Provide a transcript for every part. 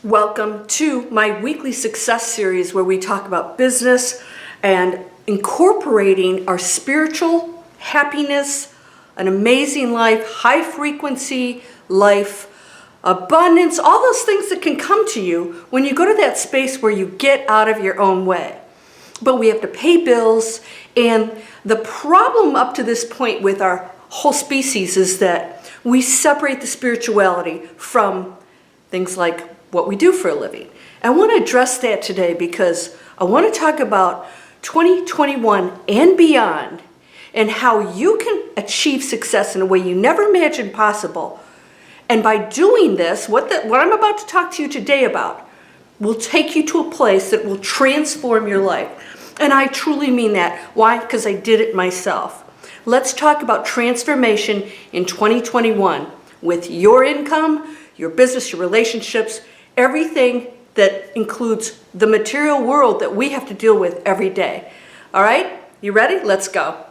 Welcome to my weekly success series where we talk about business and incorporating our spiritual happiness, an amazing life, high frequency life, abundance, all those things that can come to you when you go to that space where you get out of your own way. But we have to pay bills, and the problem up to this point with our whole species is that we separate the spirituality from things like what we do for a living. I want to address that today because I want to talk about 2021 and beyond and how you can achieve success in a way you never imagined possible. And by doing this, what I'm about to talk to you today about will take you to a place that will transform your life. And I truly mean that. Why? Because I did it myself. Let's talk about transformation in 2021 with your income, your business, your relationships, everything that includes the material world that we have to deal with every day. All right? You ready? Let's go.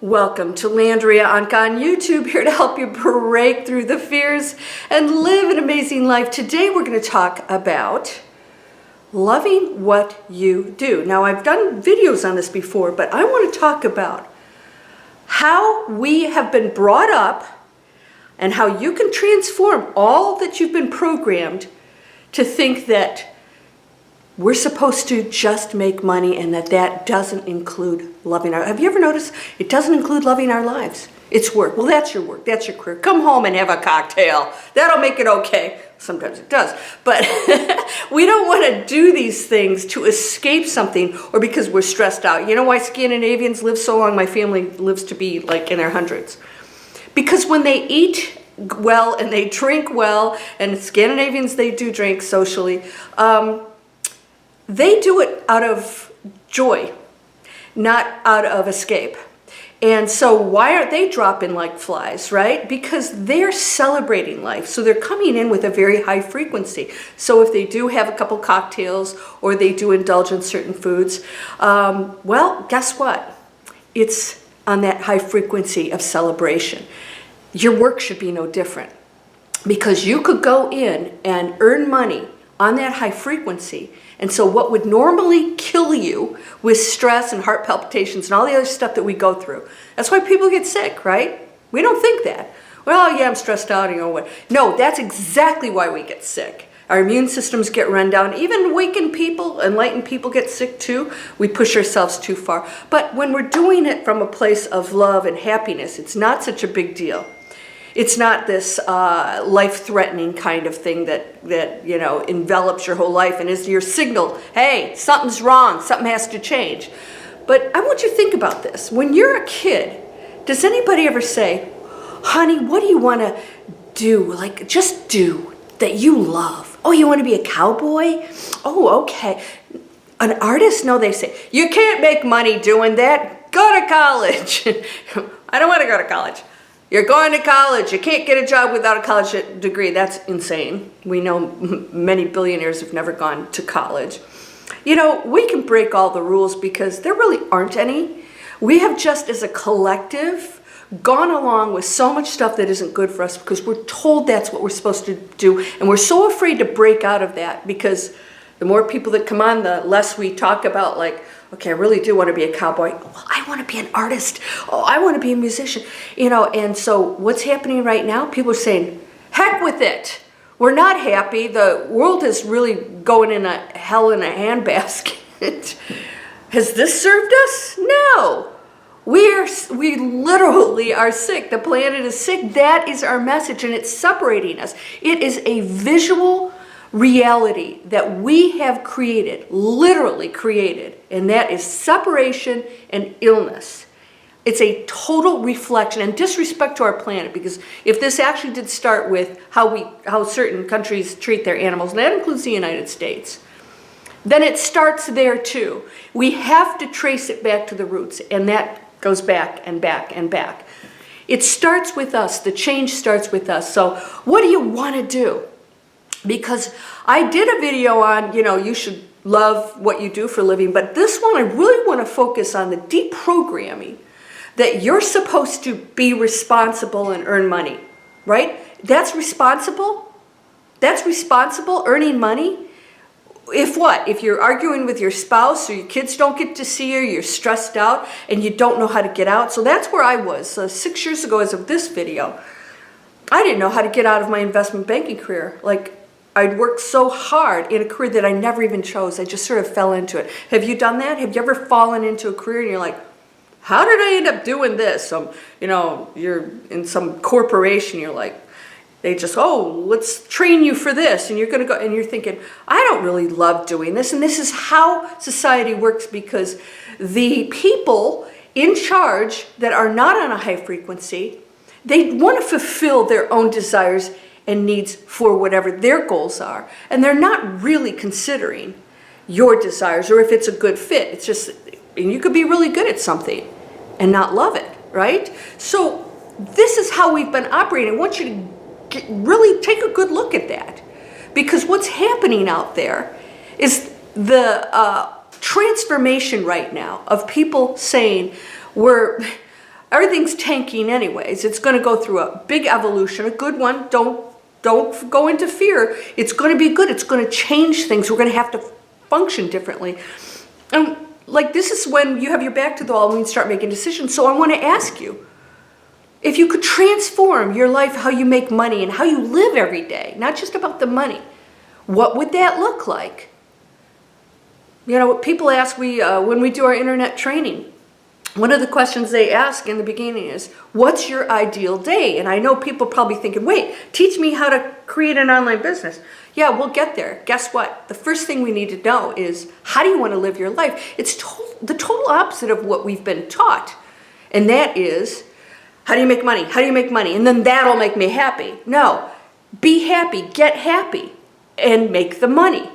Welcome to Landria Onkka on YouTube, here to help you break through the fears and live an amazing life. Today we're going to talk about loving what you do. Now, I've done videos on this before, but I want to talk about how we have been brought up and how you can transform all that you've been programmed to think that we're supposed to just make money and that doesn't include loving our... Have you ever noticed it doesn't include loving our lives? It's work. Well, that's your work. That's your career. Come home and have a cocktail. That'll make it okay. Sometimes it does. But we don't want to do these things to escape something or because we're stressed out. You know why Scandinavians live so long? My family lives to be like in their hundreds. Because when they eat well and they drink well, and Scandinavians, they do drink socially, they do it out of joy, not out of escape. And so why aren't they dropping like flies, right? Because they're celebrating life. So they're coming in with a very high frequency. So if they do have a couple cocktails or they do indulge in certain foods, well, guess what? It's on that high frequency of celebration. Your work should be no different, because you could go in and earn money on that high frequency. And so what would normally kill you with stress and heart palpitations and all the other stuff that we go through, that's why people get sick, right? We don't think that. Well, yeah, I'm stressed out, you know what? No, that's exactly why we get sick. Our immune systems get run down. Even awakened people, enlightened people get sick too. We push ourselves too far. But when we're doing it from a place of love and happiness, it's not such a big deal. It's not this life-threatening kind of thing that you know envelops your whole life and is your signal. Hey, something's wrong. Something has to change. But I want you to think about this. When you're a kid, does anybody ever say, "Honey, what do you want to do? Like, just do that you love." Oh, you want to be a cowboy? Oh, okay. An artist? No, they say you can't make money doing that. Go to college. I don't want to go to college. You're going to college. You can't get a job without a college degree. That's insane. We know many billionaires have never gone to college. You know, we can break all the rules because there really aren't any. We have just as a collective gone along with so much stuff that isn't good for us because we're told that's what we're supposed to do. And we're so afraid to break out of that because the more people that come on, the less we talk about like, okay, I really do want to be a cowboy. Well, I want to be an artist. Oh, I want to be a musician. You know, and so what's happening right now? People are saying, heck with it. We're not happy. The world is really going in a hell in a handbasket. Has this served us? No. We literally are sick. The planet is sick. That is our message, and it's separating us. It is a visual reality that we have created, literally created, and that is separation and illness. It's a total reflection and disrespect to our planet, because if this actually did start with how certain countries treat their animals, and that includes the United States, then it starts there too. We have to trace it back to the roots, and that goes back and back and back. It starts with us. The change starts with us. So what do you want to do? because I did a video on, you should love what you do for a living, but this one I really want to focus on the deprogramming that you're supposed to be responsible and earn money, right? That's responsible? That's responsible, earning money? If what? If you're arguing with your spouse or your kids don't get to see you, you're stressed out and you don't know how to get out. So that's where I was 6 years ago as of this video. I didn't know how to get out of my investment banking career. Like, I'd worked so hard in a career that I never even chose. I just sort of fell into it. Have you done that? Have you ever fallen into a career and you're like, how did I end up doing this? You're in some corporation, you're like, they just, let's train you for this. And you're going to go, and you're thinking, I don't really love doing this. And this is how society works, because the people in charge that are not on a high frequency, they want to fulfill their own desires and needs for whatever their goals are. And they're not really considering your desires or if it's a good fit. It's just, and you could be really good at something and not love it, right? So this is how we've been operating. I want you to really take a good look at that, because what's happening out there is the transformation right now of people saying everything's tanking anyways. It's going to go through a big evolution, a good one. Don't go into fear. It's going to be good. It's going to change things. We're going to have to function differently. And like, this is when you have your back to the wall and we start making decisions. So I want to ask you, if you could transform your life, how you make money and how you live every day, not just about the money, what would that look like? People ask, when we do our internet training, one of the questions they ask in the beginning is, what's your ideal day? And I know people probably thinking, wait, teach me how to create an online business. Yeah, we'll get there. Guess what? The first thing we need to know is, how do you want to live your life? It's the total opposite of what we've been taught. And that is, how do you make money? How do you make money? And then that'll make me happy. No, be happy, get happy, and make the money,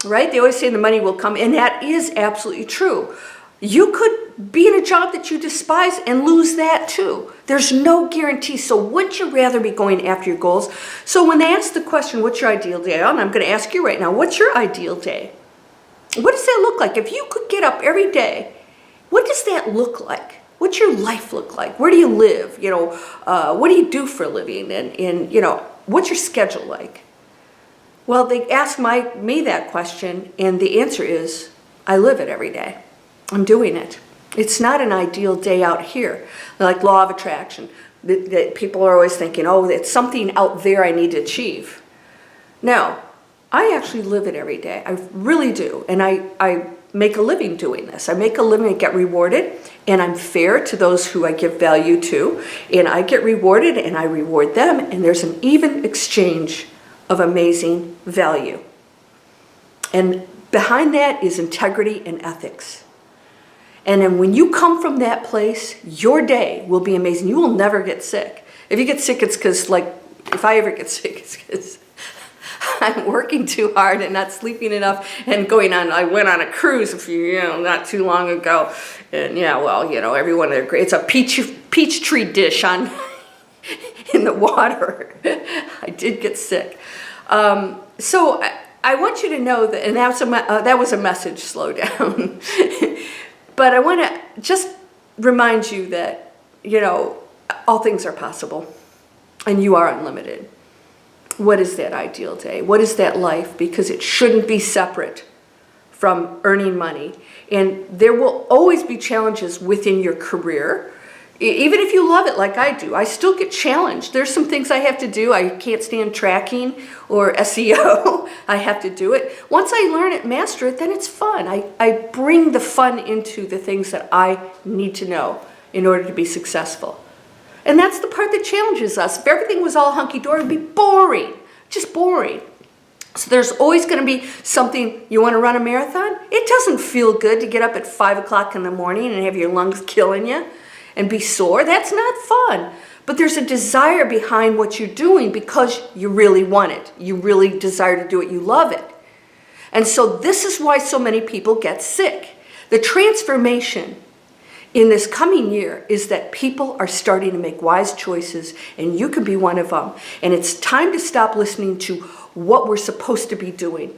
right? They always say the money will come, and that is absolutely true. You could be in a job that you despise and lose that too. There's no guarantee. So wouldn't you rather be going after your goals? So when they ask the question, what's your ideal day? And I'm going to ask you right now, what's your ideal day? What does that look like? If you could get up every day, what does that look like? What's your life look like? Where do you live? What do you do for a living? And what's your schedule like? Well, they asked me that question, and the answer is, I live it every day. I'm doing it. It's not an ideal day out here. Like law of attraction. People are always thinking, it's something out there I need to achieve. No, I actually live it every day. I really do. And I make a living doing this. I make a living and get rewarded, and I'm fair to those who I give value to, and I get rewarded and I reward them, and there's an even exchange of amazing value. And behind that is integrity and ethics. And then when you come from that place, your day will be amazing. You will never get sick. If you get sick, it's because, if I ever get sick, it's because I'm working too hard and not sleeping enough and I went on a cruise not too long ago. And everyone, it's a peach tree dish in the water. I did get sick. So I want you to know that, and that was a message, slow down. But I want to just remind you that, all things are possible and you are unlimited. What is that ideal day? What is that life? Because it shouldn't be separate from earning money. And there will always be challenges within your career. Even if you love it like I do, I still get challenged. There's some things I have to do. I can't stand tracking or SEO. I have to do it. Once I learn it, master it, then it's fun. I bring the fun into the things that I need to know in order to be successful. And that's the part that challenges us. If everything was all hunky-dory, it would be boring, just boring. So there's always going to be something. You want to run a marathon? It doesn't feel good to get up at 5 o'clock in the morning and have your lungs killing you and be sore. That's not fun. But there's a desire behind what you're doing because you really want it. You really desire to do it. You love it. And so this is why so many people get sick. The transformation in this coming year is that people are starting to make wise choices, and you can be one of them. And it's time to stop listening to what we're supposed to be doing.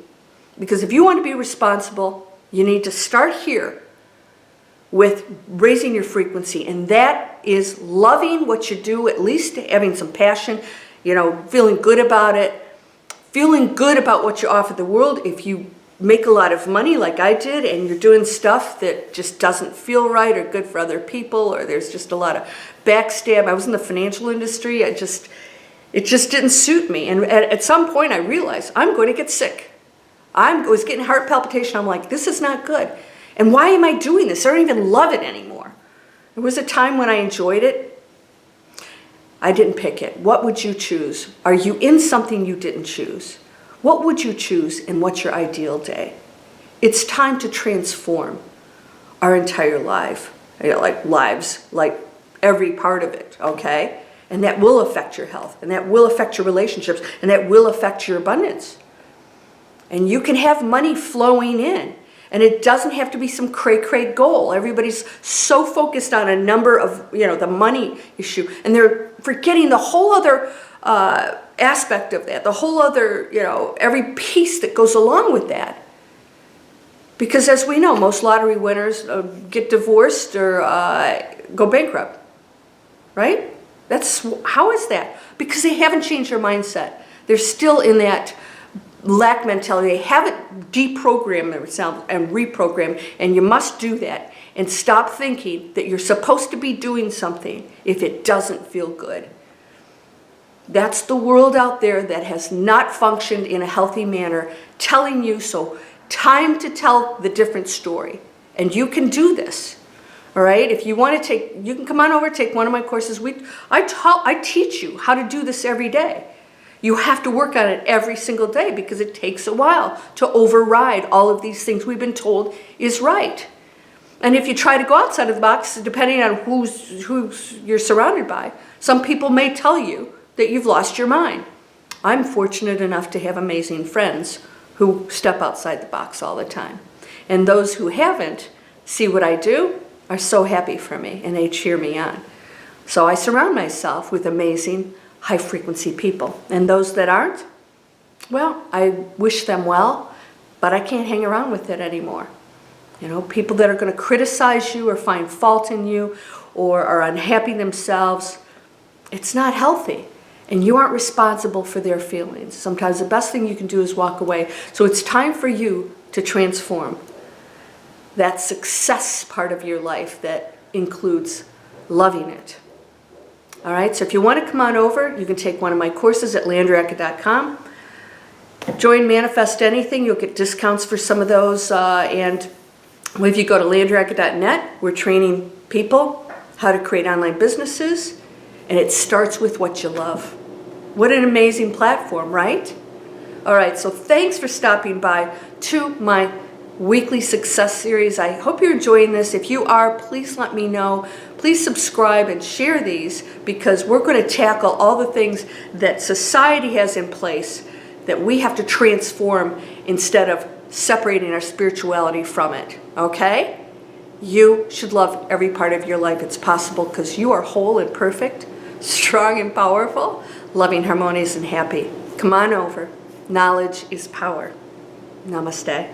Because if you want to be responsible, you need to start here with raising your frequency, and that is loving what you do, at least having some passion, feeling good about it, feeling good about what you offer the world. If you make a lot of money like I did and you're doing stuff that just doesn't feel right or good for other people, or there's just a lot of backstab. I was in the financial industry. It just didn't suit me. And at some point I realized I'm going to get sick. I was getting heart palpitation. I'm like, this is not good. And why am I doing this? I don't even love it anymore. There was a time when I enjoyed it. I didn't pick it. What would you choose? Are you in something you didn't choose? What would you choose, and what's your ideal day? It's time to transform our entire life, like every part of it, okay? And that will affect your health, and that will affect your relationships, and that will affect your abundance. And you can have money flowing in, and it doesn't have to be some cray-cray goal. Everybody's so focused on a number of, the money issue, and they're forgetting the whole other aspect of that, the whole other, every piece that goes along with that. Because as we know, most lottery winners get divorced or go bankrupt, right? How is that? Because they haven't changed their mindset. They're still in that lack mentality. They haven't deprogrammed themselves and reprogrammed, and you must do that and stop thinking that you're supposed to be doing something if it doesn't feel good. That's the world out there that has not functioned in a healthy manner, telling you so. Time to tell the different story. And you can do this. All right? If you want to you can come on over, take one of my courses. I teach you how to do this every day. You have to work on it every single day because it takes a while to override all of these things we've been told is right. And if you try to go outside of the box, depending on who's you're surrounded by, some people may tell you that you've lost your mind. I'm fortunate enough to have amazing friends who step outside the box all the time. And those who haven't, see what I do, are so happy for me, and they cheer me on. So I surround myself with amazing, high-frequency people. And those that aren't, well, I wish them well, but I can't hang around with it anymore. People that are going to criticize you or find fault in you or are unhappy themselves, it's not healthy. And you aren't responsible for their feelings. Sometimes the best thing you can do is walk away. So it's time for you to transform that success part of your life that includes loving it. All right, so if you want to come on over, you can take one of my courses at landriaonkka.com. Join Manifest Anything. You'll get discounts for some of those. And if you go to landriaonkka.net, we're training people how to create online businesses. And it starts with what you love. What an amazing platform, right? All right, so thanks for stopping by to my weekly success series. I hope you're enjoying this. If you are, please let me know. Please subscribe and share these, because we're going to tackle all the things that society has in place that we have to transform instead of separating our spirituality from it, okay? You should love every part of your life. It's possible because you are whole and perfect, strong and powerful, loving, harmonious, and happy. Come on over. Knowledge is power. Namaste.